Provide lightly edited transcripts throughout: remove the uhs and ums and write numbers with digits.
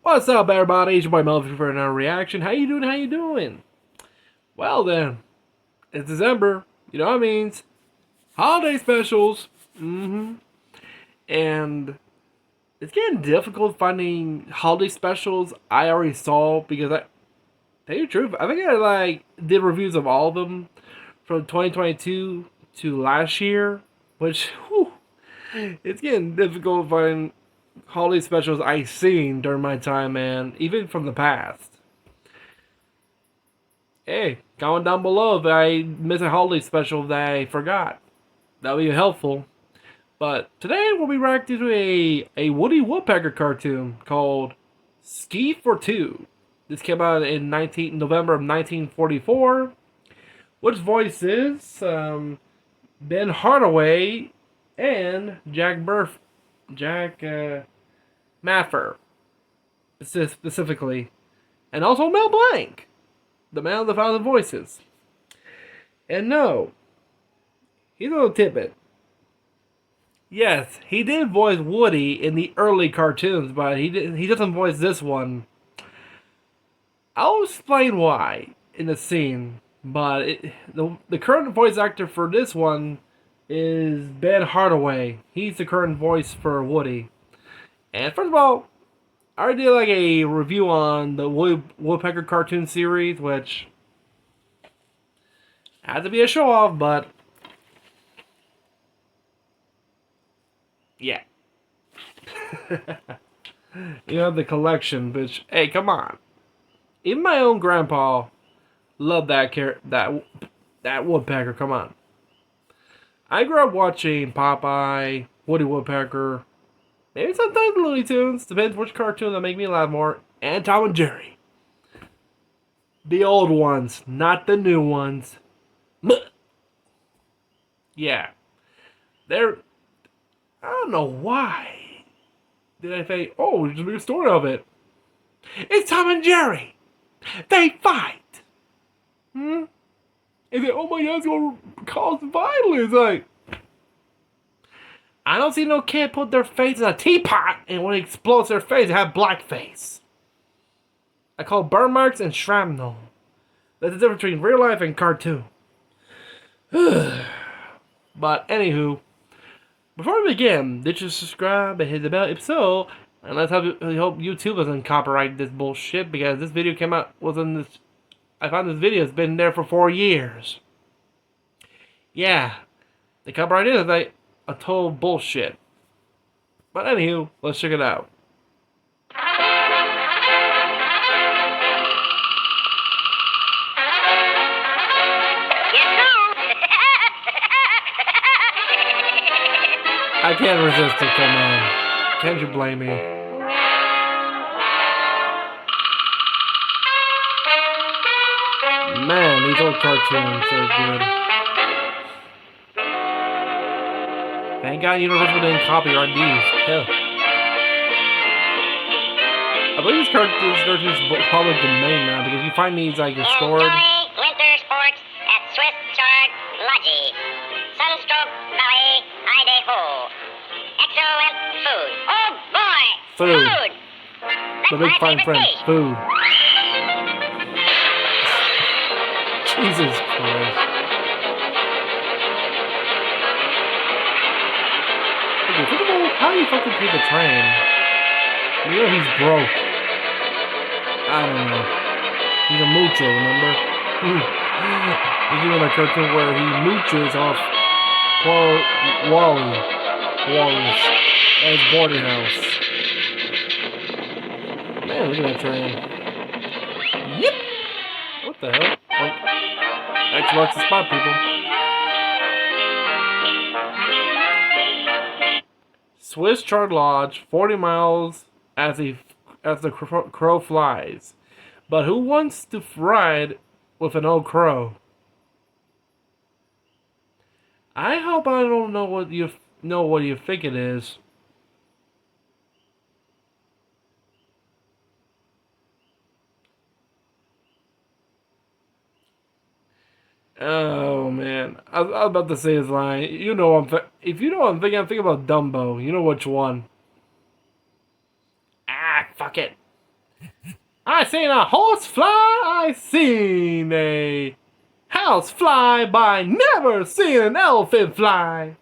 What's up, everybody? It's your boy Melvin for another reaction. How you doing? How you doing? Well then, it's December. You know what it means? Holiday specials. And it's getting difficult finding holiday specials I already saw because tell you the truth, I think I did reviews of all of them from 2022 to last year, which it's getting difficult finding holiday specials I seen during my time, man, even from the past. Hey, comment down below if I missed a holiday special that I forgot. That would be helpful. But today we'll be reacting to a Woody Woodpecker cartoon called Ski for Two. This came out in November of 1944. Which voice is Ben Hardaway and Jack Maffer, specifically, and also Mel Blanc, the man of the thousand voices. And no, here's a little tidbit. Yes, he did voice Woody in the early cartoons, but he doesn't voice this one. I'll explain why in the scene. But the current voice actor for this one is Ben Hardaway. He's the current voice for Woody. And first of all, I already did like a review on the Woodpecker cartoon series, which had to be a show off, but yeah. You have the collection, which, hey, come on. Even my own grandpa loved that Woodpecker. Come on. I grew up watching Popeye, Woody Woodpecker, maybe sometimes Looney Tunes, depends which cartoon that make me laugh more, and Tom and Jerry. The old ones, not the new ones. Yeah. I don't know why. Did I say, oh, there's a big story of it. It's Tom and Jerry. They fight. And then, oh my god, it's gonna cause violence. Like, I don't see no kid put their face in a teapot and when it explodes their face, they have black face. I call burn marks and shrapnel. That's the difference between real life and cartoon. But anywho, before we begin, did you subscribe and hit the bell? If so, and let's hope YouTube doesn't copyright this bullshit because this video came out I found this video has been there for 4 years. Yeah, the copyright is like a total bullshit. But anywho, let's check it out. I can't resist it, come on. Can't you blame me? Man, these old cartoons are good. Thank God Universal didn't copyright these. Hell. I believe this cartoon is public domain now because you find these like restored. Enjoy winter sports at Swiss Chard Lodgy. Sunstroke Valley, Idaho. Excellent food. Oh boy! Food. That's The big my fine favorite friend. dish. Food. Jesus Christ. Okay, think about how you fucking take the train. You know he's broke. I don't know. He's a mucho, remember? He's doing a cartoon where he mooches off poor Wallace at his boarding house. Man, look at that train. Yep! What the hell? Like, X marks the spot, people. Swiss Chard Lodge, 40 miles as the crow flies. But who wants to ride with an old crow? I hope I don't know what you think it is. Oh man, I was about to say his line. You know, if you know what I'm thinking about Dumbo. You know which one? Ah, fuck it. I seen a horse fly. I seen a house fly, but I never seen an elephant fly.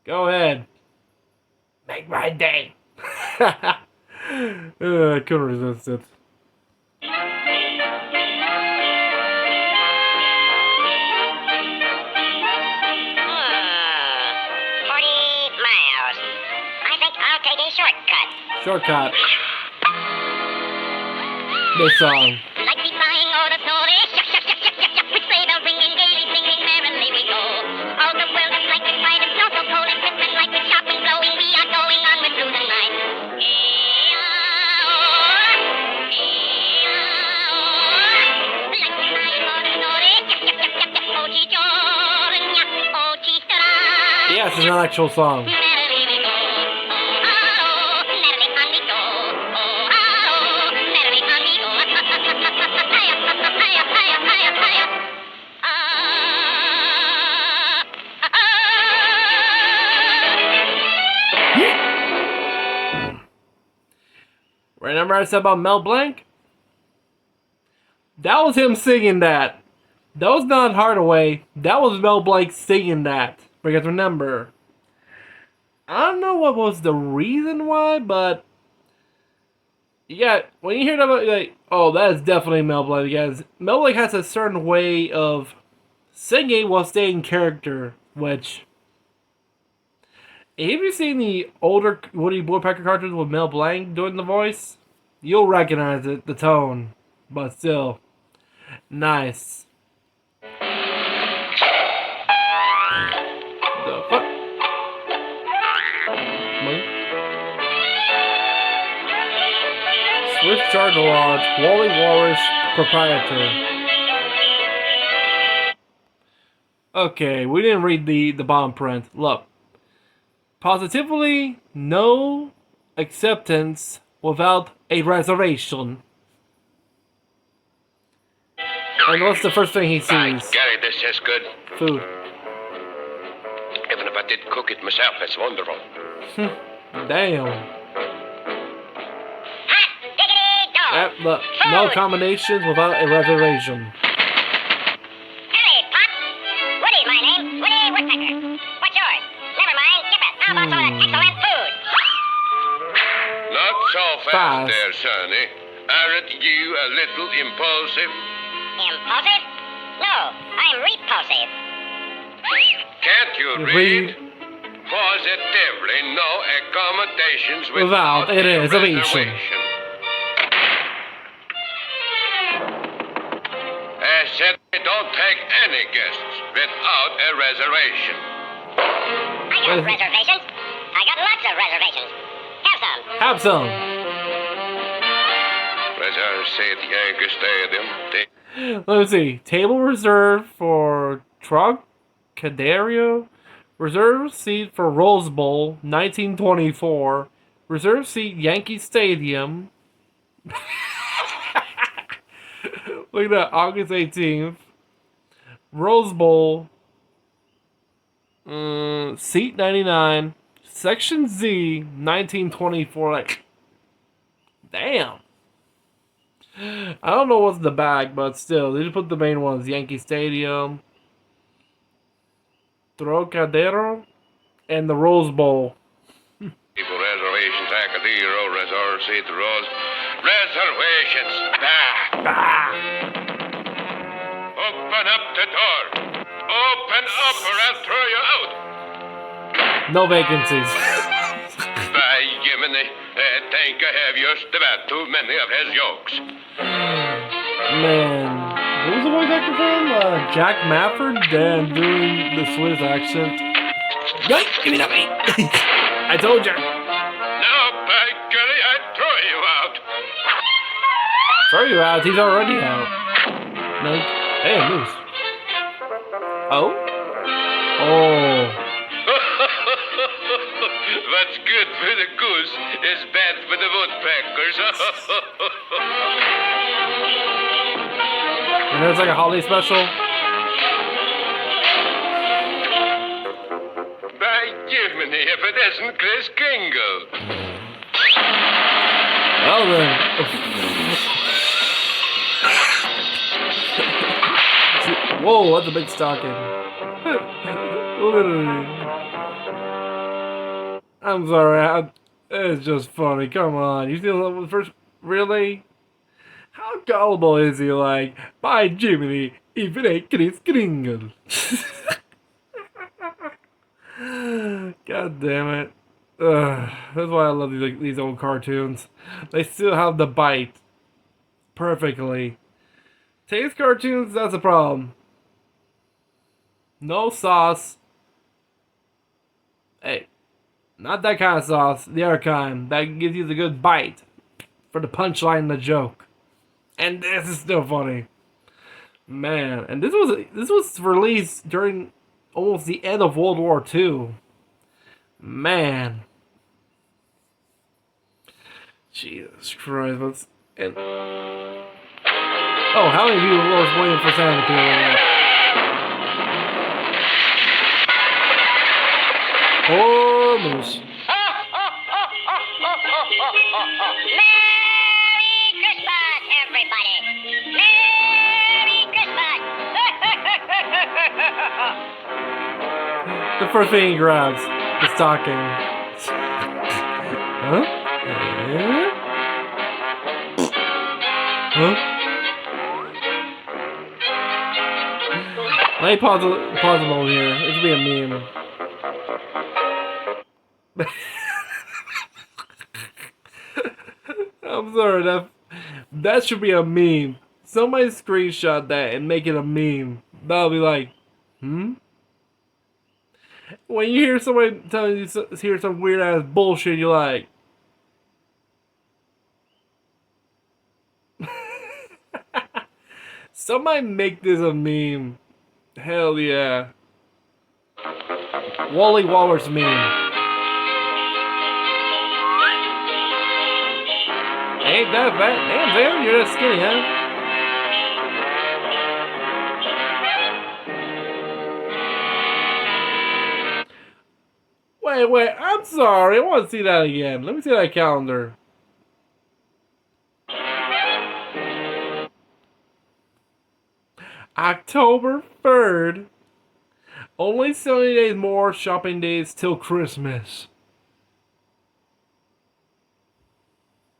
Go ahead. Make my day. I couldn't resist it. 40 miles. I think I'll take a shortcut. Shortcut. This song. Like the flying or the snoring, shuck, shuck, shuck, shuck, shuck, shuck, with sleigh bells ringing, gaily singing, merrily we go. All the world is like this light, it's not so cold and crisp and light, with sharp and blowing, we are going onward through the night. Like the flying or the snoring, shuck, shuck, shuck, shuck, shuck, oh, gee, John, yeah, oh, gee, ta-da. Yes, it's an actual song. Merrily we go, oh, ah, oh, merrily on we go, oh, ah, oh, merrily on we go. Hi-ya, hi-ya, hi-ya, hi-ya, hi-ya. Remember I said about Mel Blanc? That was him singing that. That was not Hardaway. That was Mel Blanc singing that. Because remember, I don't know what was the reason why, but yeah, when you hear that, you're like, oh, that is definitely Mel Blanc. Because Mel Blanc has a certain way of singing while staying in character, which, if you've seen the older Woody Woodpecker cartoons with Mel Blanc doing the voice, you'll recognize it, the tone, but still, nice. The fuck? Swift Charger Lodge, Wally Walrus, proprietor. Okay, we didn't read the bomb print. Look. Positively no acceptance without a reservation. And what's the first thing he By sees? Gary, this is good. Food. Even if I did cook it myself, it's wonderful. Damn. Hot diggity dog. Look, no combinations without a reservation. Howdy, Pop. Woody's my name. Woody Woodpecker. What's yours? Never mind. Skip it. How about some of that excellent food? Not so Fast. fast there, Sonny. Aren't you a little impulsive? Impulsive? No, I'm repulsive. Can't you Read. read? Positively no accommodations Without without a a reservation. reservation. I said I don't take any guests without a reservation. I got reservations. I got lots of reservations. Have some. Have some. Reserve seat Yankee Stadium. Let me see. Table reserved for Trocadero. Reserved seat for Rose Bowl, 1924. Reserved seat Yankee Stadium. Look at that, August 18th. Rose Bowl. Seat 99. Section Z, 1924. Like, damn. I don't know what's the back, but still, they just put the main ones: Yankee Stadium, Trocadero, and the Rose Bowl. People reservations, Acadero, Resort Seat Rose. Reservations. Bah. Ah! Open up the door. Open up or I'll throw you out. No vacancies. By Jiminy, I think I have just about too many of his jokes. Man, who was the voice actor for him? Jack Mafford, then doing the Swiss accent. Right, give me that money. I told you. Now, by golly, I'd throw you out. Throw you out. He's already out. No. Hey, moose. Oh. Oh. What's good for the goose is bad for the woodpeckers. And there's like a holiday special. By Jiminy, if it isn't Kris Kringle. Well then. Whoa, that's a big stocking. Literally. I'm sorry, it's just funny. Come on. You see the first. Really? How gullible is he? Like, by Jiminy, if it ain't Chris Kringle. God damn it. That's why I love these old cartoons. They still have the bite perfectly. Today's cartoons, that's a problem. No sauce. Hey, not that kind of sauce. The other kind that gives you the good bite for the punchline and the joke. And this is still funny. Man, and this was released during almost the end of World War II. Man. Jesus Christ. Oh, how many of you were waiting for Santa to appear like that? Poor moose. Merry Christmas, everybody! Merry Christmas! The first thing he grabs, the stocking. Huh? Huh? Let me pause a moment here. It should be a meme. I'm sorry, that should be a meme. Somebody screenshot that and make it a meme. That'll be like, When you hear somebody telling you hear some weird ass bullshit, you're like, somebody make this a meme. Hell yeah. Wally Walrus meme. Ain't that fat? Damn, Sam, you're that skinny, huh? Wait, I'm sorry. I want to see that again. Let me see that calendar. October 3rd. Only 70 days more shopping days till Christmas.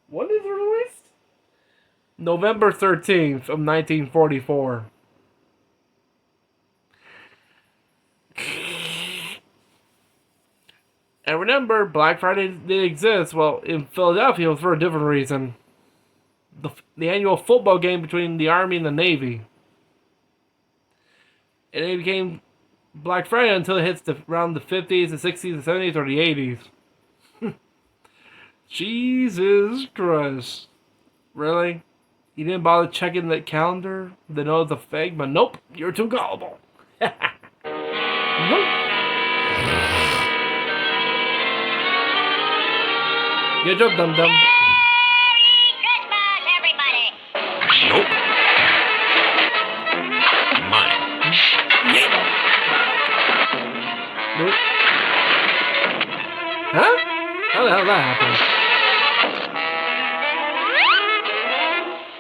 When is it released? November 13th of 1944. And remember, Black Friday did exist. Well, in Philadelphia, it was for a different reason. The annual football game between the Army and the Navy. And it became Black Friday until it hits around the 50s, the 60s, the 70s, or the 80s. Jesus Christ. Really? You didn't bother checking the calendar to know it's a fake? But nope, you're too gullible. Nope. Good job, dum-dum. Merry Christmas, everybody! Nope. Mine. Nope. Huh? How the hell did that happen?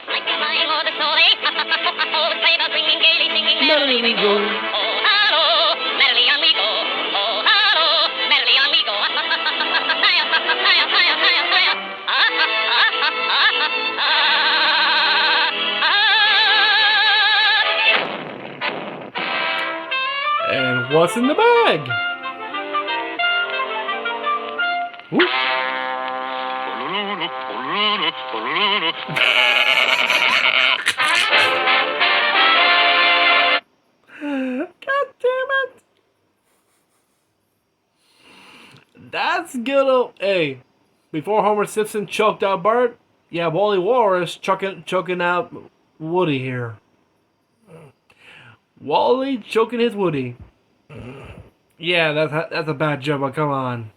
Like the rhyme or the story, all the sleigh bells ringing gaily, singing merrily we go. Oh, hello, merrily on we go. Oh, hello, merrily on we go. And what's in the bag? Ooh. God damn it. That's good. Hey, before Homer Simpson choked out Bart, yeah, Wally Walrus choking out Woody here. Wally choking his Woody. Yeah, that's a bad joke, but come on.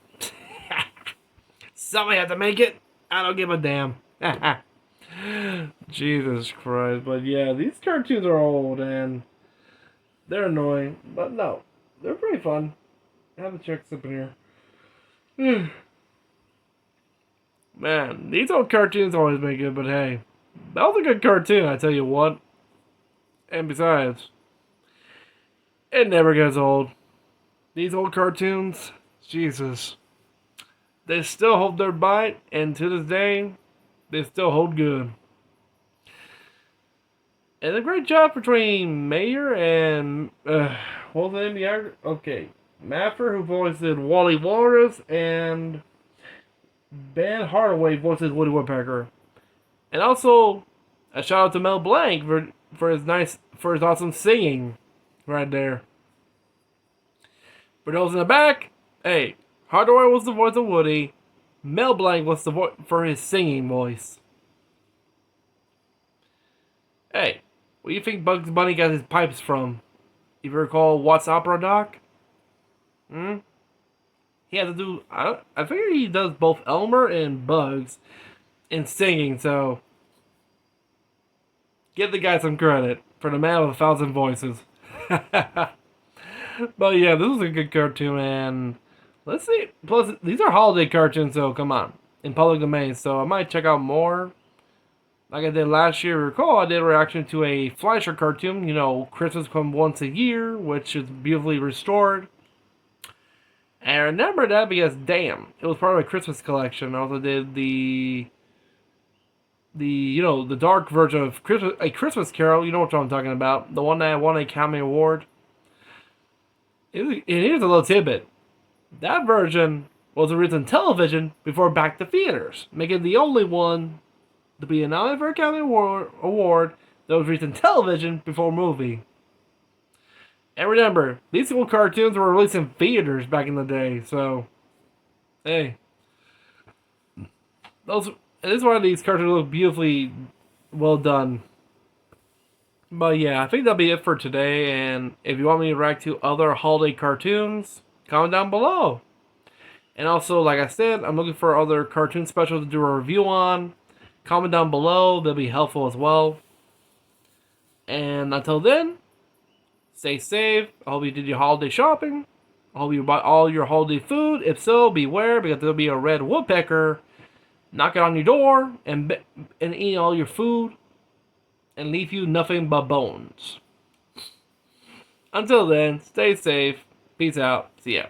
Somebody had to make it. I don't give a damn. Jesus Christ. But yeah, these cartoons are old and they're annoying. But no, they're pretty fun. I have a check sip in here. Man, these old cartoons always been good, but hey, that was a good cartoon, I tell you what. And besides, it never gets old. These old cartoons, Jesus, they still hold their bite, and to this day, they still hold good. And a great job between Mayer and what was the name of the actor? Okay, Maffer, who voiced Wally Walrus, and Ben Hardaway voices Woody Woodpecker. And also, a shout out to Mel Blanc for his awesome singing, right there. For those in the back, hey, Hardaway was the voice of Woody. Mel Blanc was the voice for his singing voice. Hey, where do you think Bugs Bunny got his pipes from? If you recall, What's Opera Doc? He had to do. I figure he does both Elmer and Bugs in singing. So give the guy some credit for the man with 1,000 voices. But yeah, this was a good cartoon, and let's see. Plus, these are holiday cartoons, so come on, in public domain. So I might check out more. Like I did last year, recall I did a reaction to a Fleischer cartoon. You know, Christmas comes once a year, which is beautifully restored. And I remember that because, damn, it was part of a Christmas collection. I also did the dark version of Christmas, A Christmas Carol. You know what I'm talking about? The one that won a Academy Award. And here's a little tidbit. That version was released on television before back to theaters, making it the only one to be nominated for an Academy Award that was released on television before movie. And remember, these old cartoons were released in theaters back in the day, so hey. This is why these cartoons look beautifully well done. But yeah, I think that'll be it for today, and if you want me to react to other holiday cartoons, comment down below. And also, like I said, I'm looking for other cartoon specials to do a review on. Comment down below, they'll be helpful as well. And until then, stay safe. I hope you did your holiday shopping. I hope you bought all your holiday food. If so, beware, because there'll be a red woodpecker knocking on your door and eat all your food and leave you nothing but bones. Until then, stay safe. Peace out. See ya.